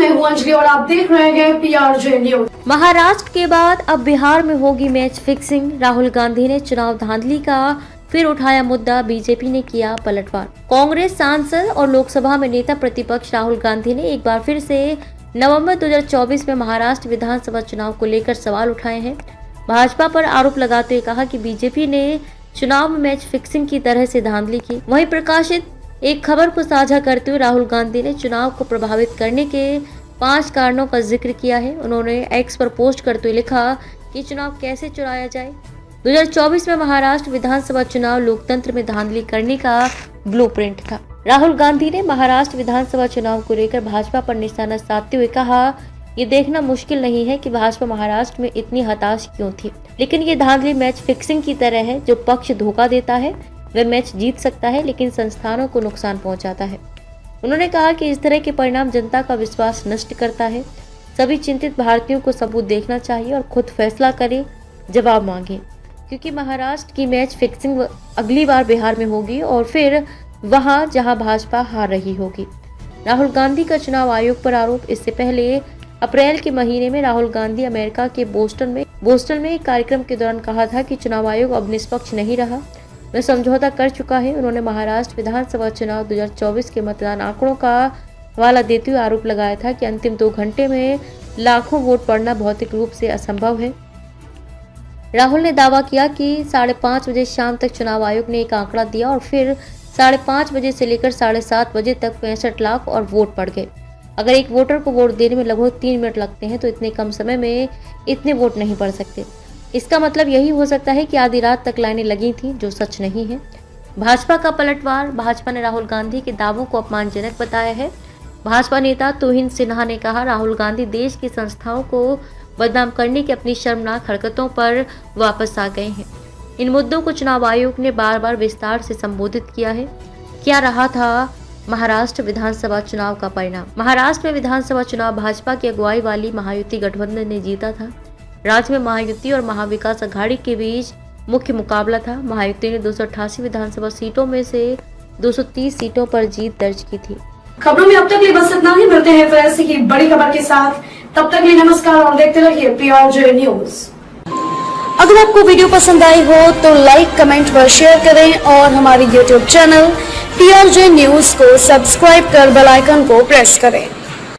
मैं हूं अंजलि और आप देख रहे हैं PRJ न्यूज। महाराष्ट्र के बाद अब बिहार में होगी मैच फिक्सिंग। राहुल गांधी ने चुनाव धांधली का फिर उठाया मुद्दा, बीजेपी ने किया पलटवार। कांग्रेस सांसद और लोकसभा में नेता प्रतिपक्ष राहुल गांधी ने एक बार फिर से नवंबर 2024 में महाराष्ट्र विधानसभा चुनाव को लेकर सवाल उठाए हैं। भाजपा पर आरोप लगाते हुए कहा कि बीजेपी ने चुनाव में मैच फिक्सिंग की तरह से धांधली की। वहीं प्रकाशित एक खबर को साझा करते हुए राहुल गांधी ने चुनाव को प्रभावित करने के 5 कारणों का जिक्र किया है। उन्होंने एक्स पर पोस्ट करते हुए लिखा कि चुनाव कैसे चुराया जाए। 2024 में महाराष्ट्र विधानसभा चुनाव लोकतंत्र में धांधली करने का ब्लूप्रिंट था। राहुल गांधी ने महाराष्ट्र विधानसभा चुनाव को लेकर भाजपा पर निशाना साधते हुए कहा, ये देखना मुश्किल नहीं है कि भाजपा महाराष्ट्र में इतनी हताश क्यों थी, लेकिन ये धांधली मैच फिक्सिंग की तरह है। जो पक्ष धोखा देता है वह मैच जीत सकता है, लेकिन संस्थानों को नुकसान पहुंचाता है। उन्होंने कहा कि इस तरह के परिणाम जनता का विश्वास नष्ट करता है। सभी चिंतित भारतीयों को सबूत देखना चाहिए और खुद फैसला करें, जवाब मांगे, क्योंकि महाराष्ट्र की मैच फिक्सिंग अगली बार बिहार में होगी और फिर वहां जहां भाजपा हार रही होगी। राहुल गांधी का चुनाव आयोग पर आरोप। इससे पहले अप्रैल के महीने में राहुल गांधी अमेरिका के बोस्टन में एक कार्यक्रम के दौरान कहा था कि चुनाव आयोग अब निष्पक्ष नहीं रहा, वह समझौता कर चुका है। उन्होंने महाराष्ट्र विधानसभा चुनाव 2024 के मतदान आंकड़ों का हवाला देते हुए आरोप लगाया था कि अंतिम 2 घंटे में लाखों वोट पड़ना भौतिक रूप से असंभव है। राहुल ने दावा किया कि 5:30 बजे शाम तक चुनाव आयोग ने एक आंकड़ा दिया और फिर 5:30 बजे से लेकर 7:30 बजे तक 65 लाख और वोट पड़ गए। अगर एक वोटर को वोट देने में लगभग 3 मिनट लगते हैं तो इतने कम समय में इतने वोट नहीं पड़ सकते। इसका मतलब यही हो सकता है कि आधी रात तक लाइनें लगी थीं, जो सच नहीं है। भाजपा का पलटवार। भाजपा ने राहुल गांधी के दावों को अपमानजनक बताया है। भाजपा नेता तुहिन सिन्हा ने कहा, राहुल गांधी देश की संस्थाओं को बदनाम करने की अपनी शर्मनाक हरकतों पर वापस आ गए हैं। इन मुद्दों को चुनाव आयोग ने बार बार विस्तार से संबोधित किया है। क्या रहा था महाराष्ट्र विधानसभा चुनाव का परिणाम? महाराष्ट्र में विधानसभा चुनाव भाजपा की अगुवाई वाली महायुति गठबंधन ने जीता था। राज्य में महायुति और महाविकास अघाड़ी के बीच मुख्य मुकाबला था। महायुति ने 288 विधानसभा सीटों में से 230 सीटों पर जीत दर्ज की थी। खबरों में अब तक लिए बस इतना ही। मिलते हैं फिर ऐसी ही बड़ी खबर के साथ। तब तक लिए नमस्कार और देखते रहिए PRJ न्यूज। अगर आपको वीडियो पसंद आई हो तो लाइक, कमेंट व शेयर करें और हमारी YouTube चैनल PRJ न्यूज को सब्सक्राइब कर बेल आइकन को प्रेस करें।